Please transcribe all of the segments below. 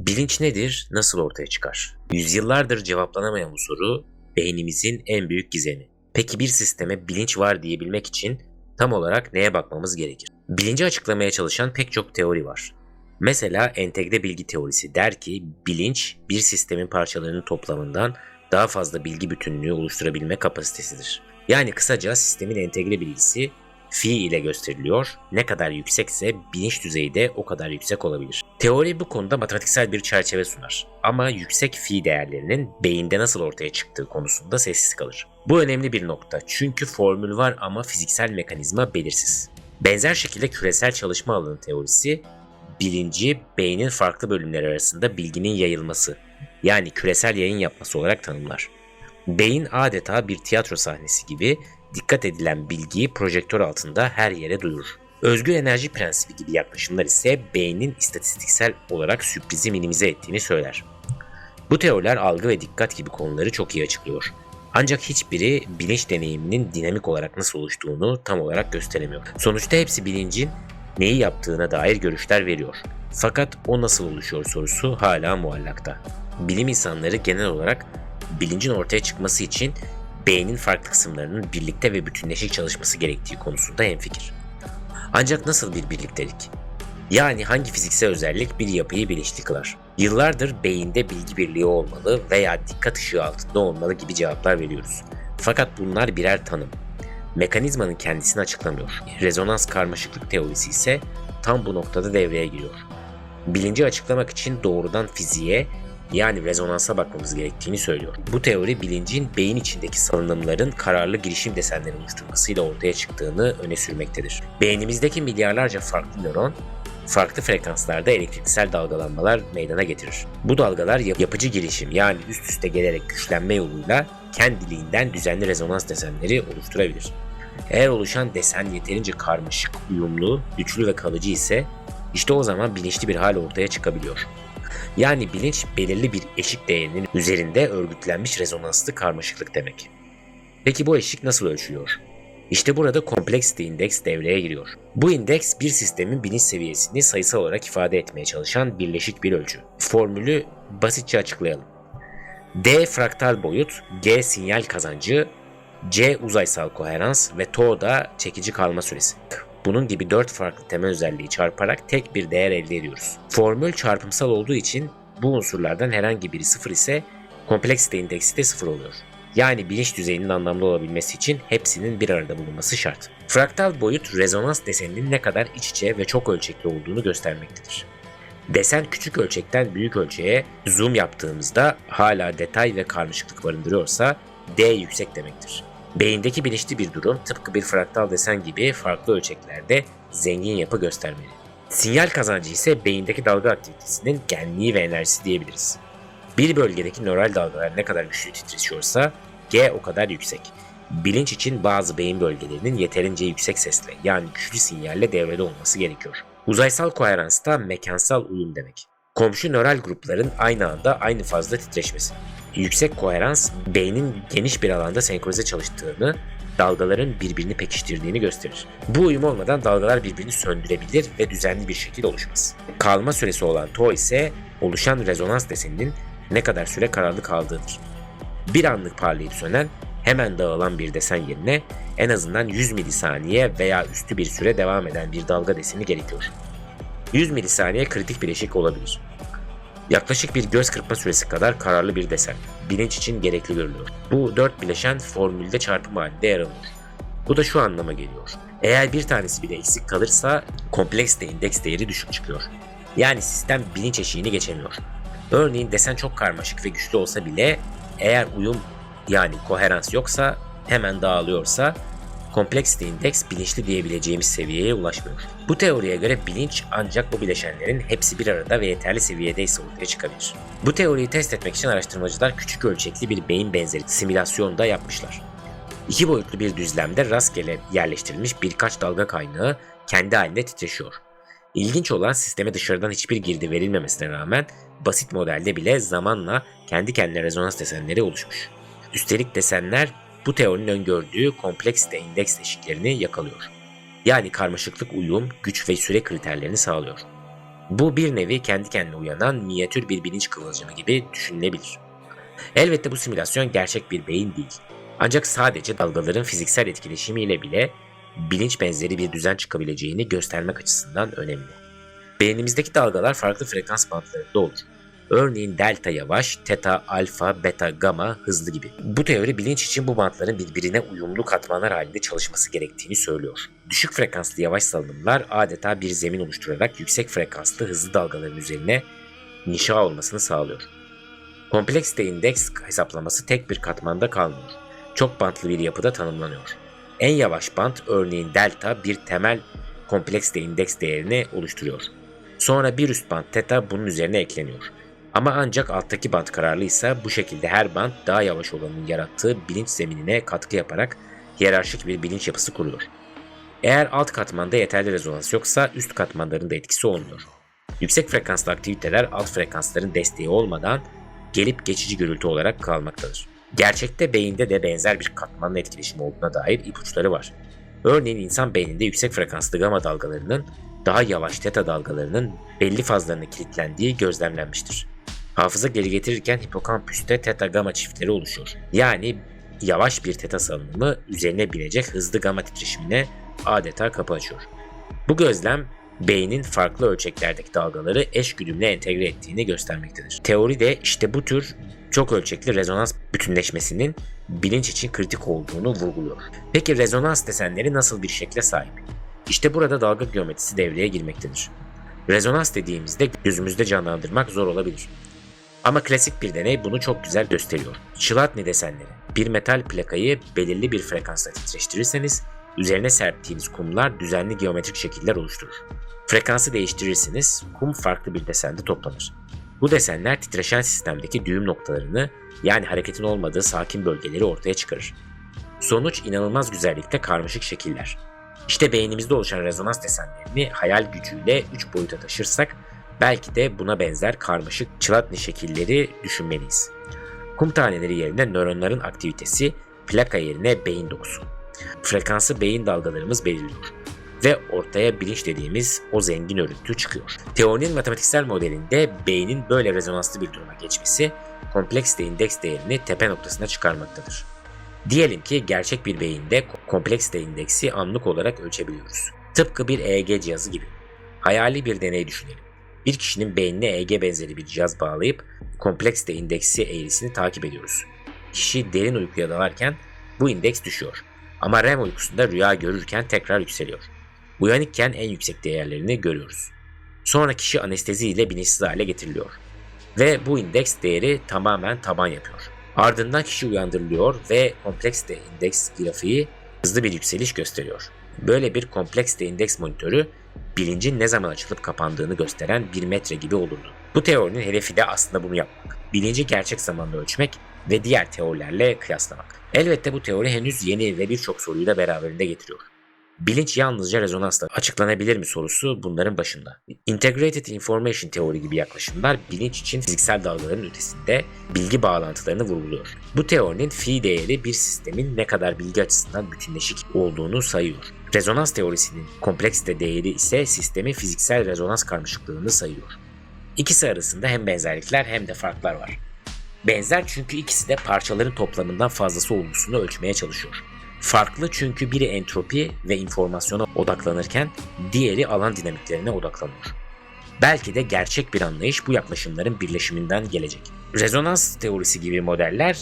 Bilinç nedir, nasıl ortaya çıkar? Yüzyıllardır cevaplanamayan bu soru beynimizin en büyük gizemi. Peki bir sisteme bilinç var diyebilmek için tam olarak neye bakmamız gerekir? Bilinci açıklamaya çalışan pek çok teori var. Mesela entegre bilgi teorisi der ki bilinç bir sistemin parçalarının toplamından daha fazla bilgi bütünlüğü oluşturabilme kapasitesidir. Yani kısaca sistemin entegre bilgisi fi ile gösteriliyor. Ne kadar yüksekse bilinç düzeyi de o kadar yüksek olabilir. Teori bu konuda matematiksel bir çerçeve sunar. Ama yüksek fi değerlerinin beyinde nasıl ortaya çıktığı konusunda sessiz kalır. Bu önemli bir nokta çünkü formül var ama fiziksel mekanizma belirsiz. Benzer şekilde küresel çalışma alanı teorisi bilinci beynin farklı bölümleri arasında bilginin yayılması yani küresel yayın yapması olarak tanımlar. Beyin adeta bir tiyatro sahnesi gibi dikkat edilen bilgiyi projektör altında her yere duyurur. Özgür enerji prensibi gibi yaklaşımlar ise beynin istatistiksel olarak sürprizi minimize ettiğini söyler. Bu teoriler algı ve dikkat gibi konuları çok iyi açıklıyor. Ancak hiçbiri bilinç deneyiminin dinamik olarak nasıl oluştuğunu tam olarak gösteremiyor. Sonuçta hepsi bilincin neyi yaptığına dair görüşler veriyor. Fakat o nasıl oluşuyor sorusu hala muallakta. Bilim insanları genel olarak bilincin ortaya çıkması için beynin farklı kısımlarının birlikte ve bütünleşik çalışması gerektiği konusunda hemfikir. Ancak nasıl bir birliktelik? Yani hangi fiziksel özellik bir yapıyı bilinçli kılar? Yıllardır beyinde bilgi birliği olmalı veya dikkat ışığı altında olmalı gibi cevaplar veriyoruz. Fakat bunlar birer tanım. Mekanizmanın kendisini açıklamıyor. Rezonans karmaşıklık teorisi ise tam bu noktada devreye giriyor. Bilinci açıklamak için doğrudan fiziğe yani rezonansa bakmamız gerektiğini söylüyor. Bu teori bilincin beyin içindeki salınımların kararlı girişim desenleri oluşturmasıyla ortaya çıktığını öne sürmektedir. Beynimizdeki milyarlarca farklı nöron farklı frekanslarda elektriksel dalgalanmalar meydana getirir. Bu dalgalar yapıcı girişim yani üst üste gelerek güçlenme yoluyla kendiliğinden düzenli rezonans desenleri oluşturabilir. Eğer oluşan desen yeterince karmaşık, uyumlu, güçlü ve kalıcı ise işte o zaman bilinçli bir hal ortaya çıkabiliyor. Yani bilinç belirli bir eşik değerinin üzerinde örgütlenmiş rezonanslı karmaşıklık demek. Peki bu eşik nasıl ölçülüyor? İşte burada Complexity Index devreye giriyor. Bu indeks bir sistemin bilinç seviyesini sayısal olarak ifade etmeye çalışan birleşik bir ölçü. Formülü basitçe açıklayalım. D fraktal boyut, G sinyal kazancı, C uzaysal koherans ve Tau da çekici kalma süresi. Bunun gibi 4 farklı temel özelliği çarparak tek bir değer elde ediyoruz. Formül çarpımsal olduğu için bu unsurlardan herhangi biri 0 ise Complexity indeksi de 0 oluyor. Yani bilinç düzeyinin anlamlı olabilmesi için hepsinin bir arada bulunması şart. Fraktal boyut rezonans deseninin ne kadar iç içe ve çok ölçekli olduğunu göstermektedir. Desen küçük ölçekten büyük ölçeğe zoom yaptığımızda hala detay ve karmaşıklık barındırıyorsa D yüksek demektir. Beyindeki bilinçli bir durum tıpkı bir fraktal desen gibi farklı ölçeklerde zengin yapı göstermeli. Sinyal kazancı ise beyindeki dalga aktivitesinin genliği ve enerjisi diyebiliriz. Bir bölgedeki nöral dalgalar ne kadar güçlü titreşiyorsa G o kadar yüksek. Bilinç için bazı beyin bölgelerinin yeterince yüksek sesle yani güçlü sinyalle devrede olması gerekiyor. Uzaysal koherans da mekansal uyum demek. Komşu nöral grupların aynı anda aynı fazla titreşmesi. Yüksek koherans beynin geniş bir alanda senkronize çalıştığını, dalgaların birbirini pekiştirdiğini gösterir. Bu uyum olmadan dalgalar birbirini söndürebilir ve düzenli bir şekilde oluşmaz. Kalma süresi olan Tau ise oluşan rezonans deseninin ne kadar süre kararlı kaldığıdır. Bir anlık parlayıp sönen, hemen dağılan bir desen yerine en azından 100 milisaniye veya üstü bir süre devam eden bir dalga deseni gerekiyor. 100 milisaniye kritik bir eşik olabilir. Yaklaşık bir göz kırpma süresi kadar kararlı bir desen, bilinç için gerekli görülüyor. Bu 4 bileşen formülde çarpım halinde yer alıyor. Bu da şu anlama geliyor. Eğer bir tanesi bile eksik kalırsa Complexity Index değeri düşük çıkıyor. Yani sistem bilinç eşiğini geçemiyor. Örneğin desen çok karmaşık ve güçlü olsa bile eğer uyum yani koherans yoksa hemen dağılıyorsa Complexity Index bilinçli diyebileceğimiz seviyeye ulaşmıyor. Bu teoriye göre bilinç ancak bu bileşenlerin hepsi bir arada ve yeterli seviyedeyse ortaya çıkabilir. Bu teoriyi test etmek için araştırmacılar küçük ölçekli bir beyin benzeri simülasyon da yapmışlar. 2 boyutlu bir düzlemde rastgele yerleştirilmiş birkaç dalga kaynağı kendi halinde titreşiyor. İlginç olan sisteme dışarıdan hiçbir girdi verilmemesine rağmen basit modelde bile zamanla kendi kendine rezonans desenleri oluşmuş. Üstelik desenler bu teorinin öngördüğü Complexity Index eşiklerini yakalıyor. Yani karmaşıklık uyum, güç ve süre kriterlerini sağlıyor. Bu bir nevi kendi kendine uyanan minyatür bir bilinç kıvılcımı gibi düşünülebilir. Elbette bu simülasyon gerçek bir beyin değil. Ancak sadece dalgaların fiziksel etkileşimiyle bile bilinç benzeri bir düzen çıkabileceğini göstermek açısından önemli. Beynimizdeki dalgalar farklı frekans bantlarında olur. Örneğin delta yavaş, teta, alfa, beta, gamma hızlı gibi. Bu teori bilinç için bu bantların birbirine uyumlu katmanlar halinde çalışması gerektiğini söylüyor. Düşük frekanslı yavaş salınımlar adeta bir zemin oluşturarak yüksek frekanslı hızlı dalgaların üzerine inşa olmasını sağlıyor. Kompleksite indeks hesaplaması tek bir katmanda kalmıyor. Çok bantlı bir yapıda tanımlanıyor. En yavaş bant örneğin delta bir temel kompleksite indeks değerini oluşturuyor. Sonra bir üst bant theta bunun üzerine ekleniyor. Ama ancak alttaki bant kararlıysa bu şekilde her bant daha yavaş olanın yarattığı bilinç zeminine katkı yaparak hiyerarşik bir bilinç yapısı kuruyor. Eğer alt katmanda yeterli rezonans yoksa üst katmanların da etkisi olmuyor. Yüksek frekanslı aktiviteler alt frekansların desteği olmadan gelip geçici gürültü olarak kalmaktadır. Gerçekte beyinde de benzer bir katmanın etkileşimi olduğuna dair ipuçları var. Örneğin insan beyninde yüksek frekanslı gamma dalgalarının daha yavaş teta dalgalarının belli fazlarına kilitlendiği gözlemlenmiştir. Hafıza geri getirirken hipokampüste teta gamma çiftleri oluşuyor. Yani yavaş bir teta salınımı üzerine binecek hızlı gamma titreşimine adeta kapı açıyor. Bu gözlem beynin farklı ölçeklerdeki dalgaları eş güdümle entegre ettiğini göstermektedir. Teori de işte bu tür çok ölçekli rezonans bütünleşmesinin bilinç için kritik olduğunu vurguluyor. Peki rezonans desenleri nasıl bir şekle sahip? İşte burada dalga geometrisi devreye girmektedir. Rezonans dediğimizde gözümüzde canlandırmak zor olabilir. Ama klasik bir deney bunu çok güzel gösteriyor. Chladni desenleri. Bir metal plakayı belirli bir frekansla titreştirirseniz üzerine serptiğiniz kumlar düzenli geometrik şekiller oluşturur. Frekansı değiştirirseniz kum farklı bir desende toplanır. Bu desenler titreşen sistemdeki düğüm noktalarını yani hareketin olmadığı sakin bölgeleri ortaya çıkarır. Sonuç inanılmaz güzellikte karmaşık şekiller. İşte beynimizde oluşan rezonans desenlerini hayal gücüyle 3 boyuta taşırsak belki de buna benzer karmaşık Chladni şekilleri düşünmeliyiz. Kum taneleri yerine nöronların aktivitesi, plaka yerine beyin dokusu. Frekansı beyin dalgalarımız belirliyor ve ortaya bilinç dediğimiz o zengin örüntü çıkıyor. Teorinin matematiksel modelinde beynin böyle rezonanslı bir duruma geçmesi kompleksite indeks değerini tepe noktasına çıkarmaktadır. Diyelim ki gerçek bir beyinde kompleksite indeksi anlık olarak ölçebiliyoruz. Tıpkı bir EEG cihazı gibi. Hayali bir deney düşünelim. Bir kişinin beynine EEG benzeri bir cihaz bağlayıp kompleksite indeksi eğrisini takip ediyoruz. Kişi derin uykuya dalarken bu indeks düşüyor. Ama REM uykusunda rüya görürken tekrar yükseliyor. Uyanıkken en yüksek değerlerini görüyoruz. Sonra kişi anestezi ile bilinçsiz hale getiriliyor. Ve bu indeks değeri tamamen taban yapıyor. Ardından kişi uyandırılıyor ve kompleksite indeks grafiği hızlı bir yükseliş gösteriyor. Böyle bir kompleksite indeks monitörü bilincin ne zaman açılıp kapandığını gösteren bir metre gibi olurdu. Bu teorinin hedefi de aslında bunu yapmak. Bilinci gerçek zamanda ölçmek ve diğer teorilerle kıyaslamak. Elbette bu teori henüz yeni ve birçok soruyu da beraberinde getiriyor. Bilinç yalnızca rezonansla açıklanabilir mi sorusu bunların başında. Integrated Information teori gibi yaklaşımlar bilinç için fiziksel dalgaların ötesinde bilgi bağlantılarını vurguluyor. Bu teorinin phi değeri bir sistemin ne kadar bilgi açısından bütünleşik olduğunu sayıyor. Rezonans teorisinin kompleksite değeri ise sistemin fiziksel rezonans karmaşıklığını sayıyor. İkisi arasında hem benzerlikler hem de farklar var. Benzer çünkü ikisi de parçaların toplamından fazlası olgusunu ölçmeye çalışıyor. Farklı çünkü biri entropi ve informasyona odaklanırken diğeri alan dinamiklerine odaklanıyor. Belki de gerçek bir anlayış bu yaklaşımların birleşiminden gelecek. Rezonans teorisi gibi modeller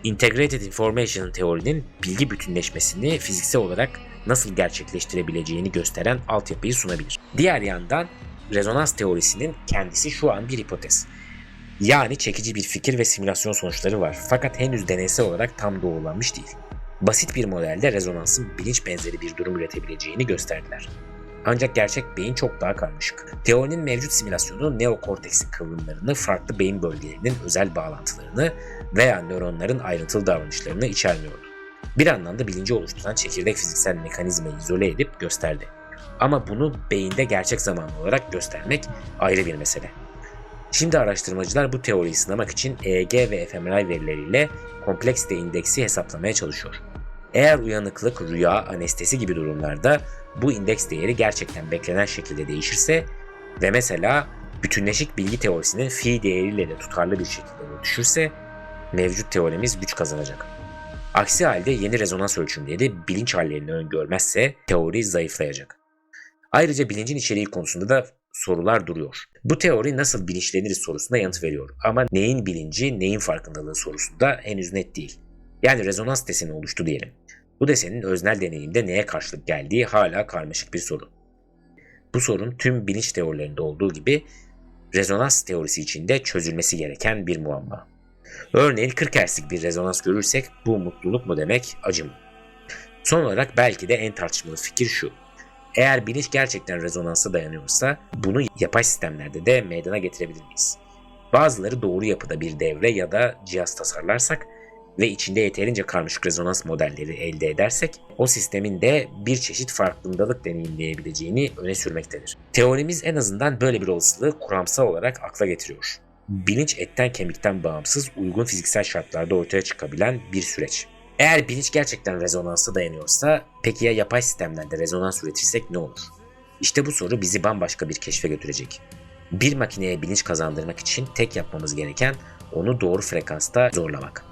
Integrated Information teorinin bilgi bütünleşmesini fiziksel olarak nasıl gerçekleştirebileceğini gösteren altyapıyı sunabilir. Diğer yandan rezonans teorisinin kendisi şu an bir hipotez. Yani çekici bir fikir ve simülasyon sonuçları var fakat henüz deneysel olarak tam doğrulanmış değil. Basit bir modelde rezonansın bilinç benzeri bir durum üretebileceğini gösterdiler. Ancak gerçek beyin çok daha karmaşık. Teorinin mevcut simülasyonu neokorteksin kıvrımlarını, farklı beyin bölgelerinin özel bağlantılarını veya nöronların ayrıntılı davranışlarını içermiyordu. Bir anlamda bilinci oluşturan çekirdek fiziksel mekanizmayı izole edip gösterdi. Ama bunu beyinde gerçek zamanlı olarak göstermek ayrı bir mesele. Şimdi araştırmacılar bu teoriyi sınamak için EEG ve fMRI verileriyle kompleksite indeksi hesaplamaya çalışıyor. Eğer uyanıklık, rüya, anestezi gibi durumlarda bu indeks değeri gerçekten beklenen şekilde değişirse Ve mesela bütünleşik bilgi teorisinin fi değeriyle de tutarlı bir şekilde örtüşürse mevcut teorimiz güç kazanacak. Aksi halde yeni rezonans ölçümleri bilinç hallerini öngörmezse teori zayıflayacak. Ayrıca bilincin içeriği konusunda da sorular duruyor. Bu teori nasıl bilinçleniriz sorusuna yanıt veriyor ama neyin bilinci, neyin farkındalığı sorusunda henüz net değil. Yani rezonans deseni oluştu diyelim. Bu desenin öznel deneyimde neye karşılık geldiği hala karmaşık bir soru. Bu sorun tüm bilinç teorilerinde olduğu gibi rezonans teorisi içinde çözülmesi gereken bir muamma. Örneğin 40 Hz'lik bir rezonans görürsek bu mutluluk mu demek, acı mı? Son olarak belki de en tartışmalı fikir şu. Eğer bilinç gerçekten rezonansa dayanıyorsa bunu yapay sistemlerde de meydana getirebilir miyiz? Bazıları doğru yapıda bir devre ya da cihaz tasarlarsak ve içinde yeterince karmaşık rezonans modelleri elde edersek o sistemin de bir çeşit farkındalık deneyimleyebileceğini öne sürmektedir. Teorimiz en azından böyle bir olasılığı kuramsal olarak akla getiriyor. Bilinç etten kemikten bağımsız uygun fiziksel şartlarda ortaya çıkabilen bir süreç. Eğer bilinç gerçekten rezonansa dayanıyorsa peki ya yapay sistemlerde rezonans üretirsek ne olur? İşte bu soru bizi bambaşka bir keşfe götürecek. Bir makineye bilinç kazandırmak için tek yapmamız gereken onu doğru frekansta zorlamak.